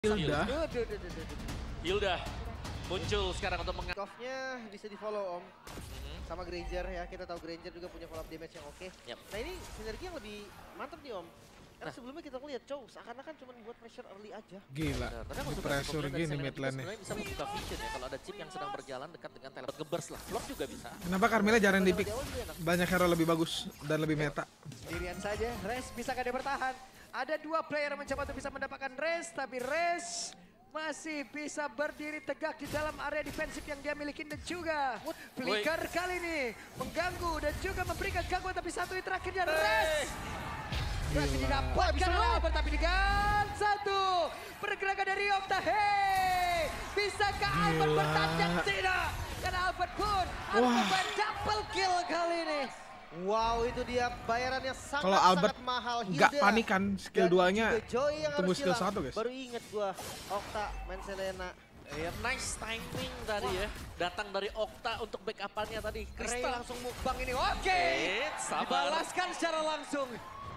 Hilda. Hilda muncul sekarang untuk mengambil. Off-nya bisa di follow om. Sama Granger ya, kita tahu Granger juga punya follow up damage yang oke. Yep. Nah ini sinergi yang lebih mantap nih om. Karena sebelumnya kita lihat Chow seakan-akan cuma buat pressure early aja. Gila, di pressure gini mid lane-nya. Sebenarnya bisa membuka vision ya kalau ada chip yang sedang berjalan dekat dengan teleport ngeburst lah. Flop juga bisa. Kenapa Carmilla jarang di pick? Banyak hero lebih bagus dan lebih meta. Sendirian saja, Res bisakah dia bertahan? Ada dua player mencoba untuk bisa mendapatkan Res, tapi Res masih bisa berdiri tegak di dalam area defensif yang dia miliki dan juga Flicker kali ini mengganggu dan juga memberikan gangguan, tapi satu hit terakhirnya Res berhasil didapatkan oleh Albert, tapi dengan satu pergerakan dari Okta. Hey, bisakah Albert bertandang? Tidak, karena Albert pun Albert double kill kali ini. Wow, itu dia bayarannya sangat Kalau Albert mahal. nggak panikan skill 2-nya tunggu skill 1 guys. Baru inget gua Okta main Selena. Ya, nice timing tadi ya. Datang dari Okta untuk backup-annya tadi. Ray Crystal langsung mukbang ini. Oke, sabar. dibalaskan secara langsung.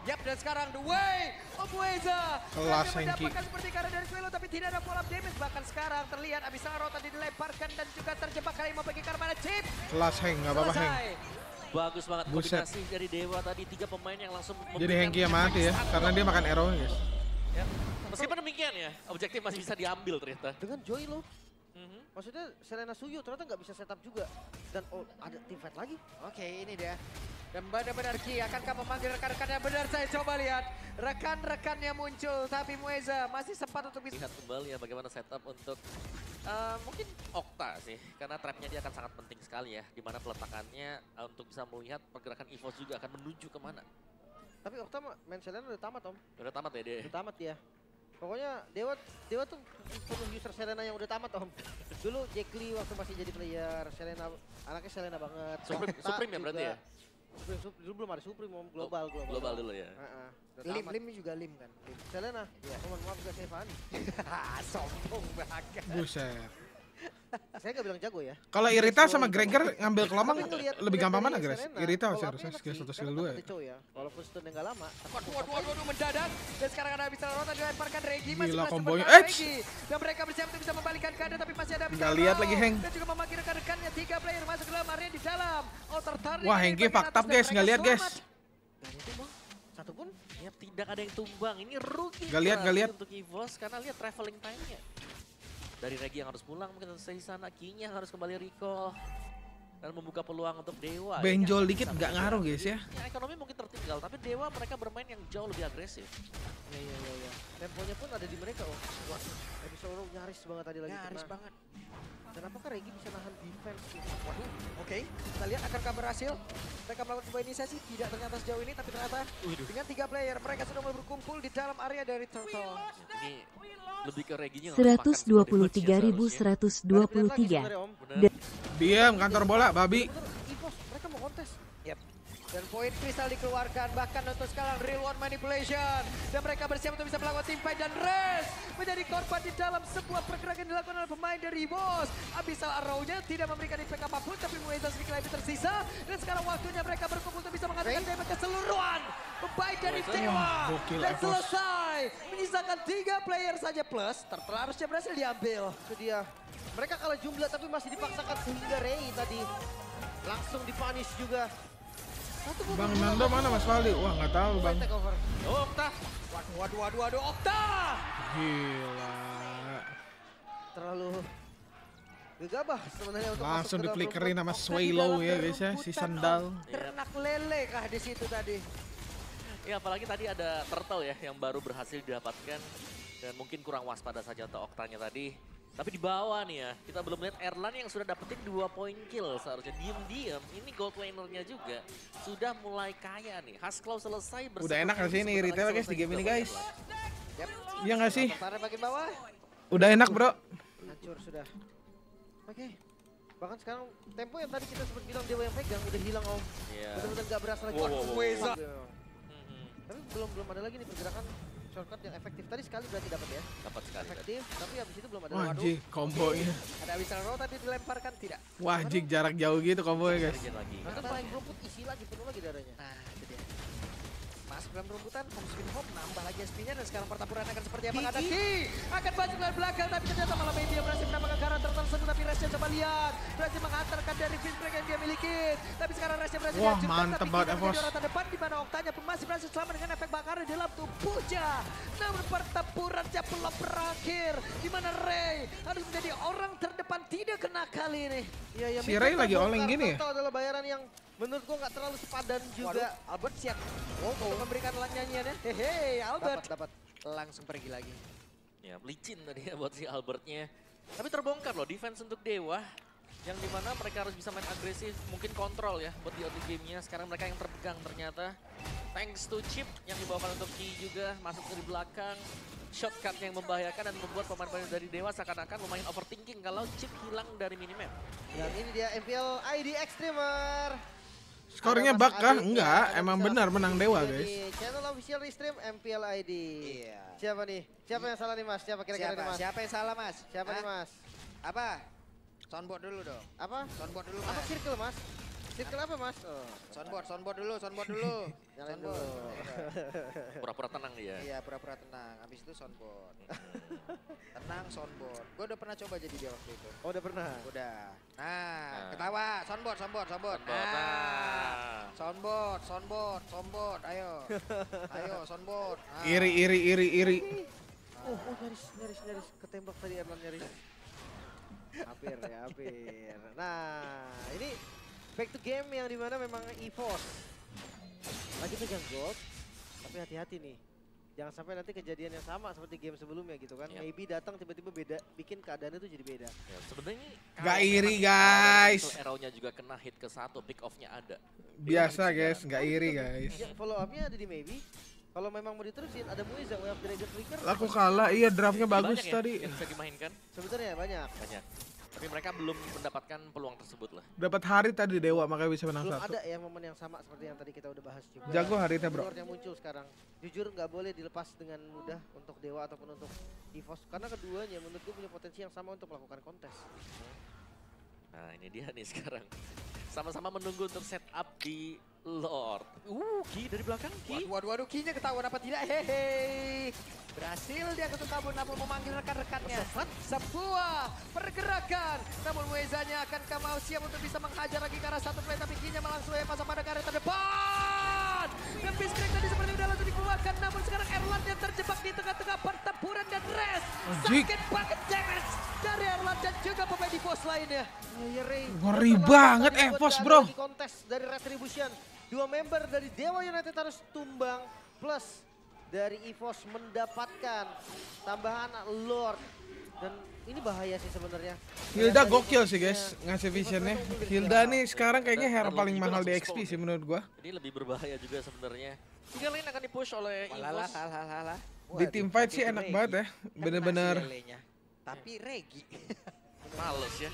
Yap, dan sekarang the way of Weza. Kelas Dia Hengki. mendapatkan seperti karena dari Swelo, tapi tidak ada follow up damage. Bahkan sekarang terlihat Abyssal tadi dilemparkan dan juga terjebak kali mau bagi Karmana chip. Kelas Heng, nggak apa-apa Heng. Selesai. Bagus banget Buset. kombinasi dari Dewa tadi. 3 pemain yang langsung Jadi Hengki yang mati ya, karena dia makan arrow guys. Ya. Meskipun demikian ya, objektif masih bisa diambil ternyata. Dengan Joy loh. Maksudnya Selena Suyo ternyata nggak bisa setup juga. Dan oh, ada team fight lagi. Oke, ini dia. Dan benar-benar Ki, akankah memanggil rekan-rekannya? Benar, saya coba lihat. Rekan-rekannya muncul, tapi Mueza masih sempat untuk bisa. Lihat kembali ya bagaimana setup untuk mungkin Okta sih. Karena trapnya dia akan sangat penting sekali ya. Dimana peletakannya untuk bisa melihat pergerakan EVOS juga akan menuju kemana. Tapi Okta main Selena udah tamat om. Udah tamat ya dia? Udah tamat ya. Pokoknya Dewa tuh penuh user Selena yang udah tamat om. Dulu Jack Lee waktu masih jadi player, Selena anaknya Selena banget. Supreme ya berarti ya? Dulu belum ada Supreme om, global. Global dulu ya? Lim juga Lim kan? Lim. Selena? Iya. Mohon maaf gak Stefani. Sombong banget. Buset. Saya nggak bilang jago ya. Kalau Irita sama Gregor ngambil kelomang lebih gampang mana dari guys? Selena, Irita follow harusnya up-nya skill enak 1 sih, skill karena 2 kan ya. ada Chow ya. Walaupun stun nggak lama. Waduh, mendadak. Dan sekarang ada Abyssal Rota dilemparkan Regi. Masih Gila berhasil kombonya. bertahan Regi. Dan mereka bersiap untuk bisa membalikan keadaan, tapi masih ada Abyssal Nggak lihat Rota. lagi, Heng. Dan juga memanggil rekan-rekannya, 3 player masuk ke dalam area di dalam. Outer turning. Wah, Hengki fucked up guys, nggak lihat guys. Gak ada tumbang. Satu pun. Ya tidak ada yang tumbang, ini rugi. Nggak lihat. Untuk EVOS karena lihat traveling time-nya. Dari Regi yang harus pulang mungkin selesai di sana, Ki-nya harus kembali recall. Dan membuka peluang untuk Dewa. Benjol dikit nggak ngaruh guys ya. Ya ekonomi mungkin tertinggal, tapi Dewa mereka bermain yang jauh lebih agresif. Iya. Temponya pun ada di mereka om. Wah, Episode nyaris banget tadi lagi. Nyaris kena. banget. Dan apakah Regi bisa nahan defense? Waduh, oke. Kita lihat akankah berhasil. Mereka melakukan sebuah inisiasi, tidak ternyata sejauh ini, tapi ternyata dengan 3 player mereka sudah mulai berkumpul di dalam area dari Turtle. Ini lebih ke Reginya. 123.123. Diam kantor bola babi. EVOS, mereka mau kontes. Yep. Dan poin kristal dikeluarkan, bahkan untuk sekarang real one manipulation. Dan mereka bersiap untuk bisa melakukan team fight, dan Res menjadi korban di dalam sebuah pergerakan dilakukan oleh pemain dari EVOS. Abyssal Arrow-nya tidak memberikan impact apapun, tapi Mueza sedikit lebih tersisa. Dan sekarang waktunya mereka berkumpul untuk bisa mengatakan damage keseluruhan. Pemain dari Dewa. Gokil, Dan EVOS. selesai. Menyisakan 3 player saja plus. Harusnya berhasil diambil. Itu dia. Mereka kalah jumlah tapi masih dipaksakan sehingga Ray tadi langsung dipunish juga. Bang Nando mana Mas Valdi? Wah nggak tahu bang. Take over. Oh, Okta. Waduh, Okta! Gila. Terlalu gegabah sebenarnya untuk Langsung masuk ke dalam diflickerin rumput. sama Swallow ya guys ya, si sandal. Ternak lele kah di situ tadi? Ya apalagi tadi ada Turtle ya yang baru berhasil didapatkan. Dan mungkin kurang waspada saja untuk Oktanya tadi. Tapi di bawah nih ya, kita belum lihat Erlan yang sudah dapetin 2 poin kill seharusnya. Diem-diem, ini gold lanernya juga sudah mulai kaya nih. Hasclaw selesai bersama. Udah enak gak sih ini retail guys di game ini guys? Yap. Iya nggak sih? Tarik bagian bawah. Udah enak bro. Hancur sudah. Oke. Bahkan sekarang tempo yang tadi kita sempat bilang Dewa yang pegang udah hilang om. Iya. Benar-benar gak berasa lagi. Wow. Weza. Tapi belum ada lagi nih pergerakan shortcut yang efektif. Tadi sekali berarti dapat ya. Dapat sekali. Efektif, tapi habis itu belum ada. Wah jik kombonya. Ada Abyssal Row tadi dilemparkan, tidak. Wah jik jarak jauh gitu kombonya guys. Lagi. Nanti paling rumput isi lagi, penuh lagi darahnya. Nah, itu dia. masuk dalam rumputan, home sweet home, nambah lagi SP-nya dan sekarang pertempuran akan seperti apa? Ada Ki, akan maju ke belakang tapi ternyata malah Maybe yang berhasil mendapatkan karakter tersebut, tapi Resnya coba lihat, berhasil menghantarkan dari fist break yang dia miliki, tapi sekarang Resnya berhasil Wah, dihancurkan, mantep tapi banget Ki Evos. menjadi orang terdepan di mana Oktanya pun masih berhasil selamat dengan efek bakar di dalam tubuhnya. Namun pertempurannya belum berakhir, di mana Ray harus menjadi orang terdepan tidak kena kali ini. Iya, iya. Si Ray lagi oleng gini ya? Total adalah bayaran yang menurut gua nggak terlalu sepadan juga. Waduh, Albert siap untuk memberikan nyanyiannya. Hehe, Albert Dapat. langsung pergi lagi. Ya, licin tadi ya buat si Albertnya. Tapi terbongkar loh defense untuk Dewa. Yang dimana mereka harus bisa main agresif, mungkin kontrol ya buat di early game-nya. Sekarang mereka yang terpegang ternyata. Thanks to Chip yang dibawakan untuk Ki juga masuk dari belakang. Shortcut yang membahayakan dan membuat pemain-pemain dari Dewa seakan-akan lumayan overthinking kalau Chip hilang dari minimap. Dan ini dia MPL ID Extremer. Skornya Ada Mas bak kah? Adi, Enggak, yang emang bisa benar menang Dewa jadi guys. Channel official restream MPL ID. Iya. Siapa nih? Siapa yang salah nih Mas? Siapa kira-kira nih Mas? Siapa yang salah, Mas? Siapa Hah? nih Mas? Apa? Soundboard dulu dong. Apa? Soundboard dulu, Apa Mas. circle Mas? Circle apa Mas? Oh, Soundboard dulu, soundboard dulu. nyalain Soundboard. dulu. Pura-pura tenang dia. Iya, pura-pura tenang. Habis itu soundboard. Tenang soundboard. Gue udah pernah coba jadi dia waktu itu. Oh, udah pernah. Udah. Nah, Nah. ketawa. Soundboard. Nah. Soundboard. Ayo. Ayo, soundboard. Nah. Iri. Oh, nyaris. Ketembak tadi Erlan nyaris. Hampir. Nah, ini back to game yang dimana memang EVOS lagi pegang gold, tapi hati-hati nih. Jangan sampai nanti kejadian yang sama seperti game sebelumnya gitu kan. Yap. Maybe datang tiba-tiba beda, bikin keadaannya tuh jadi beda. Ya, sebenarnya ini Nggak kalau iri, memang guys. Arrow-nya juga kena hit ke 1, pick off-nya ada. Biasa guys, nggak iri guys. Ya, follow up-nya ada di Maybe. Kalau memang mau diterusin, ada Muiza, Way of Dragon Flicker. Aku kalah, iya draftnya bagus Banyak ya tadi. yang bisa dimainkan, Sebetulnya banyak. banyak. Tapi mereka belum mendapatkan peluang tersebut lah. Dapat hari tadi Dewa makanya bisa menang Belum 1. ada ya momen yang sama seperti yang tadi kita udah bahas juga. Jago Harita bro. Lord yang muncul sekarang. Jujur nggak boleh dilepas dengan mudah untuk Dewa ataupun untuk EVOS. Karena keduanya menurut gue punya potensi yang sama untuk melakukan kontes. Nah ini dia nih sekarang. Sama-sama menunggu untuk setup di Lord. Ki dari belakang, Ki. Waduh, Ki-nya ketahuan apa tidak? Hehe. Berhasil dia untuk kabur namun memanggil rekan-rekannya. Sebuah pergerakan. Namun Muezanya akankah mau siap untuk bisa menghajar lagi ke arah satu play, tapi Ki-nya langsung pasang pada karet terdepan. Dan Fiskrik tadi seperti udah langsung dikeluarkan, namun sekarang Erlan yang terjebak di tengah-tengah pertempuran dan rest. Anjing. Sakit banget damage dari Erlan dan juga pemain di pos lainnya. Ngeri banget EVOS bro. Di kontes dari Retribution. 2 member dari Dewa United harus tumbang. Plus dari EVOS mendapatkan tambahan Lord. Dan ini bahaya sih sebenarnya. Hilda gokil sih guys, ngasih visionnya. Hilda nih sekarang kayaknya hero paling mahal di XP sih menurut gua. Ini lebih berbahaya juga sebenarnya. 3 lane akan dipush oleh EVOS. Di team fight sih enak banget ya, bener-bener. Tapi Regi Males ya.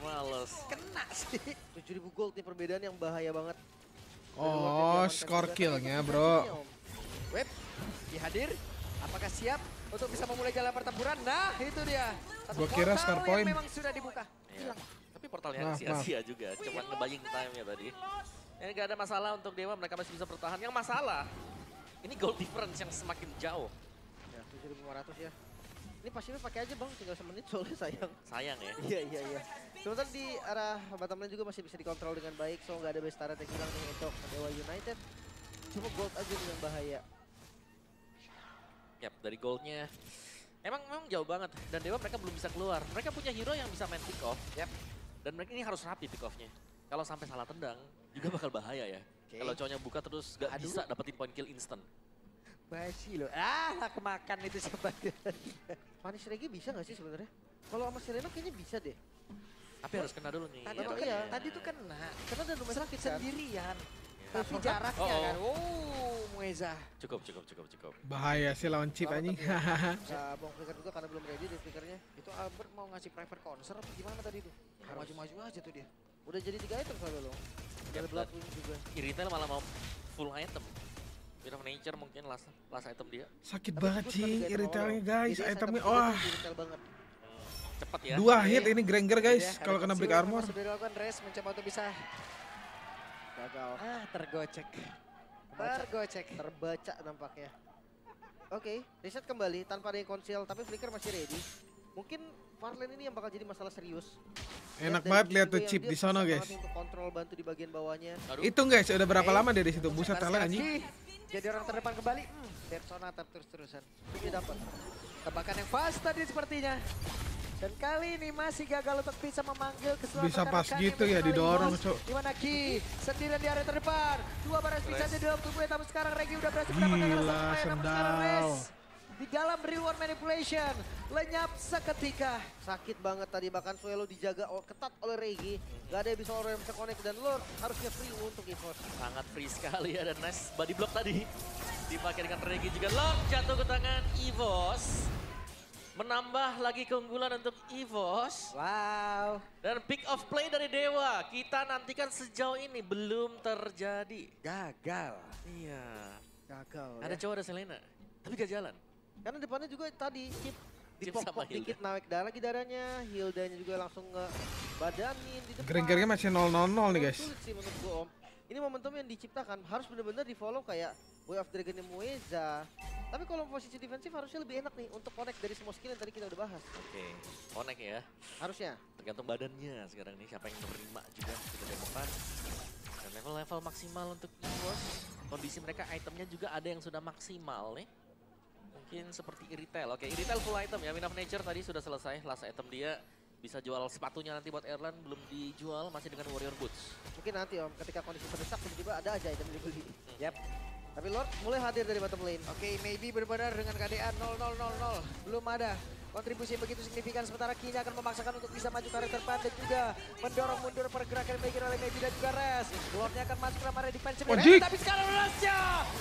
Males. kena sih. 7.000 gold nih perbedaan yang bahaya banget. Oh, score killnya bro. Web dihadir. Apakah siap untuk bisa memulai jalan pertempuran? Nah, itu dia. Satu Gua kira portal score yang point. memang sudah dibuka. Iya. Tapi portalnya Maaf, sia-sia juga. Cuma ngebaying time ya tadi. Ini gak ada masalah untuk Dewa, mereka masih bisa bertahan. Yang masalah, ini goal difference yang semakin jauh. Ya, 7.500 ya. Ini pasifnya pakai aja bang, tinggal semenit soalnya sayang. Sayang ya. Iya. Sementara di arah bottom lane juga masih bisa dikontrol dengan baik, so nggak ada base turret yang hilang nih untuk Dewa United. Cuma gold aja nih yang bahaya. Yap, dari goldnya. Memang jauh banget. Dan Dewa mereka belum bisa keluar. Mereka punya hero yang bisa main pick off. Yap. Dan mereka ini harus rapi pick offnya. Kalau sampai salah tendang, juga bakal bahaya ya. Oke. Kalau cowoknya buka terus gak bisa dapetin point kill instant. Basi loh. Kemakan itu sebenarnya. Punish Regi bisa nggak sih sebenarnya? Kalau sama Serena kayaknya bisa deh. Tapi harus kena dulu nih. Tadi ya. tuh iya. tadi tuh kena. Karena udah lumayan sakit kan? Sendirian. Ya. Tapi jaraknya Oh. kan. Mueza. Cukup. Bahaya sih lawan chip anjing. Bisa bong flicker juga karena belum ready deh flickernya. Itu Albert mau ngasih private concert apa gimana tadi tuh? Harus. Maju-maju aja tuh dia. Udah jadi 3 item soalnya loh. Ya, Ada Blood Wing juga. Iritel malah mau full item. Bit of Nature mungkin last item dia. Sakit Tapi banget gue cuma sih 3 item iritelnya awal. guys, Jadi itemnya item wah. tiga detail banget. Cepat ya. 2 hit ini Granger guys Ya, kalau kena Brick Armor. Sudah dilakukan Res mencoba untuk bisa Gagal. tergocek. terbaca nampaknya. Oke, reset kembali tanpa ada yang konsil, tapi Flicker masih ready. Mungkin Farlane ini yang bakal jadi masalah serius. Enak Dari banget lihat juga tuh yang chip dia di sono susah guys. banget untuk kontrol bantu di bagian bawahnya. Aduh, Itu guys, udah berapa lama dia di situ? Buset Talent anjing. Jadi orang terdepan kembali. Persona tap terus-terusan. Dia dapat. Tebakan yang fast tadi sepertinya. Dan kali ini masih gagal untuk bisa memanggil keselamatan Bisa pas rekan-rekannya gitu ya, mengenali didorong, Bos. Cok. Di mana Ki sendirian di area terdepan. Dua baris bisa di dalam tubuhnya, tapi sekarang Regi udah berhasil Gila, mendapatkan satu player, namun sekarang sendal. Rez di dalam reward manipulation lenyap seketika. Sakit banget tadi, bahkan Suelo dijaga ketat oleh Regi. Gak ada yang bisa orang yang bisa connect, dan Lord harusnya free untuk EVOS. sangat free sekali ya, dan nice body block tadi. Dipakai dengan Regi juga. Lord jatuh ke tangan EVOS. Menambah lagi keunggulan untuk EVOS. Wow. Dan pick off play dari Dewa. Kita nantikan sejauh ini belum terjadi. Gagal. Iya. Gagal Ada ya. cowok, ada Selena. Tapi gak jalan. Karena depannya juga tadi Chip Chip dipok-pok sama Hilda. dikit, naik lagi darahnya. Hildanya juga langsung ngebadanin di depan. Gering-geringnya masih 0-0 nih guys. Sulit sih menurut gue Om. Ini momentum yang diciptakan harus benar-benar di follow kayak Way of Dragon Mueza. Tapi kalau posisi defensif harusnya lebih enak nih untuk connect dari semua skill yang tadi kita udah bahas. Oke, connect ya. Harusnya. Tergantung badannya sekarang nih, siapa yang menerima juga kita demokan. Dan level-level maksimal untuk EVOS. Kondisi mereka itemnya juga ada yang sudah maksimal nih. Mungkin seperti Iritel. Oke, Iritel full item ya. Wind of Nature tadi sudah selesai. Last item dia bisa jual sepatunya nanti buat Erlan. Belum dijual, masih dengan Warrior Boots. Mungkin nanti Om ketika kondisi terdesak tiba-tiba ada aja item dibeli. Yap. Tapi Lord mulai hadir dari bottom lane. Oke, maybe benar-benar dengan keadaan 0-0-0-0. Belum ada kontribusi yang begitu signifikan. Sementara Kini akan memaksakan untuk bisa maju ke area terdepan dan juga mendorong mundur pergerakan yang dilakukan oleh Maybe dan juga Res. Lordnya akan masuk ke dalam area defensive. Wajik. Tapi sekarang Resnya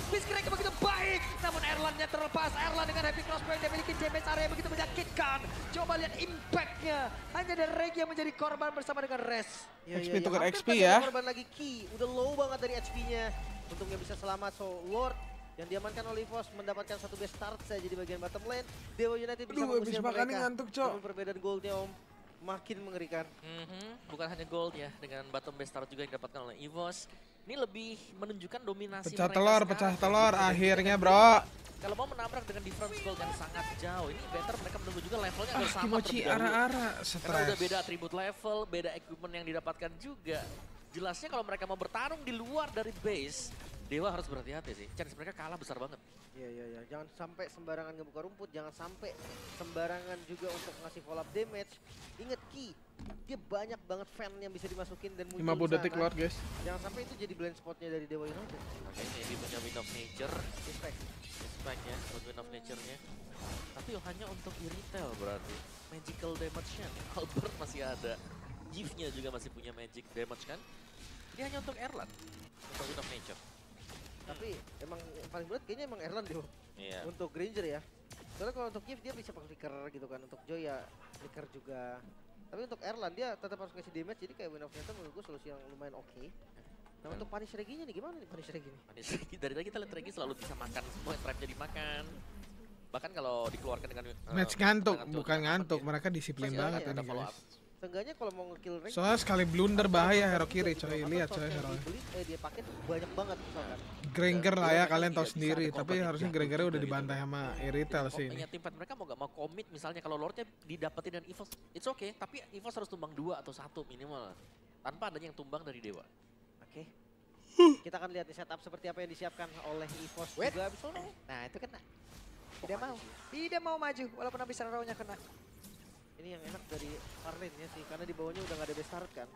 Biskrek begitu baik. Namun Erlannya terlepas. Erlan dengan heavy crossbow yang memiliki damage area yang begitu menyakitkan. Coba lihat impactnya. Hanya dari Regi yang menjadi korban bersama dengan Res. XP tukar hampir XP tadi ada ya. Korban lagi Ki, udah low banget dari HP-nya. Untungnya bisa selamat, so Lord yang diamankan oleh EVOS mendapatkan satu best start saja di bagian bottom lane. Dewa United bisa Aduh, habis mengusir makan mereka. ngantuk, Cok. Namun perbedaan goldnya Om makin mengerikan. Bukan hanya gold ya, dengan bottom base start juga yang didapatkan oleh EVOS. Ini lebih menunjukkan dominasi Pecah mereka telur, sekarang. pecah telur akhirnya bro. Kalau mau menabrak dengan difference gold yang sangat jauh, ini better mereka menunggu juga levelnya agar sama Kimochi terlebih dahulu. ara-ara Karena udah beda stres. atribut level, beda equipment yang didapatkan juga. Jelasnya kalau mereka mau bertarung di luar dari base, Dewa harus berhati-hati sih. Chance mereka kalah besar banget. Iya. Jangan sampai sembarangan ngebuka rumput, jangan sampai sembarangan juga untuk ngasih follow up damage. Ingat Ki, dia banyak banget fan yang bisa dimasukin dan muncul 50 detik sana. Lord guys. Jangan sampai itu jadi blind spotnya dari Dewa United. Makanya ini punya Wind of Nature, Respect. respect ya buat Wind of Nature-nya. Tapi hanya untuk di retail berarti. Magical damage-nya, Albert masih ada. Gift-nya juga masih punya magic damage kan. Ini hanya untuk Erlan, untuk Wind of Nature. Tapi emang yang paling berat kayaknya emang Erlan deh Iya. untuk Granger ya. Soalnya kalau untuk Gift dia bisa pakai flicker gitu kan, untuk Joy ya flicker juga. Tapi untuk Erlan dia tetap harus ngasih damage, jadi kayak Wind of Nature menurut gue solusi yang lumayan oke. Nah untuk punish Reginya nih gimana nih punish Regi nih? Manis Regi, dari tadi kita lihat Regi selalu bisa makan semua trapnya dimakan. Bahkan kalau dikeluarkan dengan Match ngantuk, sangat bukan jauh ngantuk. dapat ya. Mereka disiplin Masih banget ada ini follow guys. up. Seenggaknya kalau mau nge-kill Regi. Soalnya sekali blunder bahaya hero kiri coy. Atau Lihat source coy yang hero. dibeli, dia pakai banyak banget misalkan. Granger lah ya kalian tahu Tidak bisa sendiri. ada Tapi korban yang harusnya jatuh Grangernya juga udah gitu. dibantai sama Iritel sih ini. Pokoknya tim fight mereka mau gak mau komit misalnya kalau Lordnya didapetin dan EVOS, it's okay. Tapi EVOS harus tumbang 2 atau 1 minimal. Tanpa adanya yang tumbang dari Dewa. Oke. Kita akan lihat nih setup seperti apa yang disiapkan oleh EVOS Wait. juga Absolo. Nah itu kena. Tidak mau. Tidak mau maju walaupun habis nya kena. Ini yang enak dari Farlane ya sih, karena di bawahnya udah nggak ada best start kan.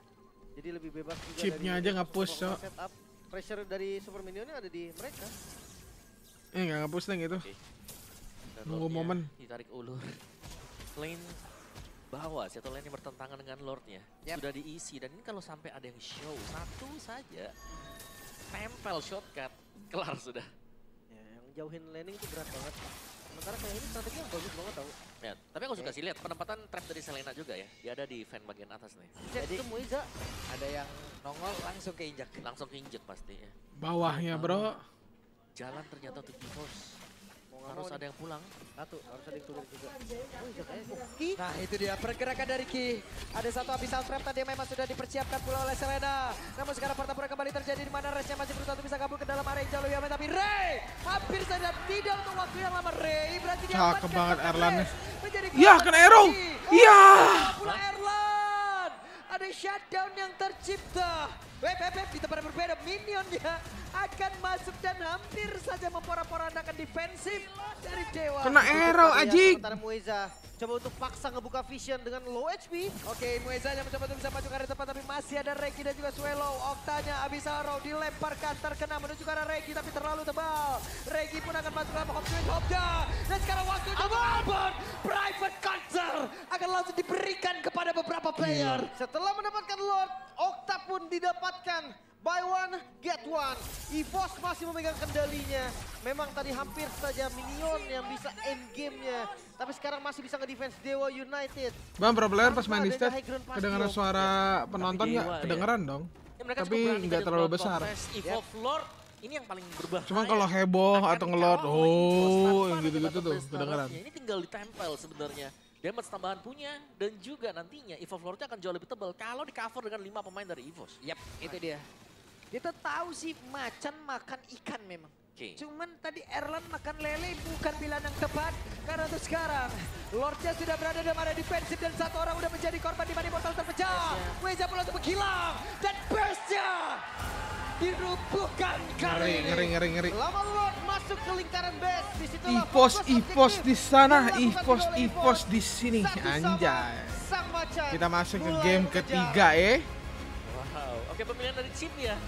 Jadi lebih bebas juga Chipnya dari aja nggak push, semua Cok. setup. Pressure dari Super Minionnya ada di mereka. Nggak ngapus nih gitu. Dan Nunggu Lordnya momen. ditarik ulur. Lane bawah sih, atau lane yang bertentangan dengan Lordnya. Yap. Sudah diisi dan ini kalau sampai ada yang show satu saja, tempel shortcut, kelar sudah. Ya, yang jauhin laning itu berat banget. Sementara kayak ini strategi yang bagus banget tau. Ya, tapi aku suka sih lihat penempatan trap dari Selena juga ya. Dia ada di fan bagian atas nih. Cek Jadi- itu Muiza. Ada yang nongol langsung keinjak. Langsung keinjek pasti ya. Bawahnya bro. Jalan ternyata untuk EVOS. Mau nggak Harus mau ada yang pulang. satu, harus ada yang turun juga. Muiza kayaknya Ki. Nah itu dia pergerakan dari Ki. Ada satu abyssal trap tadi yang memang sudah dipersiapkan pula oleh Selena. Namun sekarang pertempuran kembali terjadi di mana Resnya masih berusaha untuk bisa kabur ke dalam area yang jauh lebih aman. Tapi Ray hampir saja tidak untuk waktu yang lama. Ray berarti Cakep banget Erlan-nya. menjadi Iya, kena arrow. Iya. Pula Erlan. Ada shutdown yang tercipta. Web di tempat yang berbeda, minionnya akan masuk dan hampir saja memporak-porandakan defensif dari Dewa. Kena arrow anjing. Sementara Mueza coba untuk paksa ngebuka Vision dengan low HP. Oke, Mueza yang mencoba untuk bisa maju ke arah depan, tapi masih ada Regi dan juga Swallow. Oktanya Abyssal Arrow dilemparkan, terkena menuju ke arah Regi, tapi terlalu tebal. Regi pun akan masuk dalam Hopda. Dan sekarang waktunya Albert. Private Cancer akan langsung diberikan kepada beberapa player. Setelah mendapatkan Lord, Okta pun didapatkan. Buy one, get one. EVOS masih memegang kendalinya. Memang tadi hampir saja minion yang bisa end game-nya. Tapi sekarang masih bisa nge-defense Dewa United. Bang, pro player pas main di Adanya stage high ground pasti, kedengaran Om. suara penonton Tapi nggak? Dewa, ya. Kedengeran dong. Ya, mereka Tapi cukup berani nggak dari terlalu Blood besar. Confess, Evolve Lord ini yang paling berbahaya. Cuma kalau heboh Akan atau ngelot, dikawal oleh Evolve oh tanpa yang ada gitu-gitu tuh Battle kedengeran. Blasternya. Ini tinggal ditempel sebenarnya. Damage tambahan punya dan juga nantinya Evolve Lordnya akan jauh lebih tebal kalau di cover dengan 5 pemain dari EVOS. Yap, itu dia. Kita tahu sih macan makan ikan memang. Oke. Cuman tadi Erlan makan lele bukan pilihan yang tepat. Karena untuk sekarang Lordnya sudah berada dalam area defensif dan satu orang udah menjadi korban di mana portal terpecah. Weza pula untuk menghilang dan burstnya dirubuhkan kali ini. Ngeri. Lama Lord masuk ke lingkaran base. Disitulah EVOS fokus di sana, objektif yang dilakukan EVOS oleh di sini, Satu sama anjay. sang macan. Kita masuk ke Mulai game mengejar. ketiga Wow. Oke, pemilihan dari chip ya.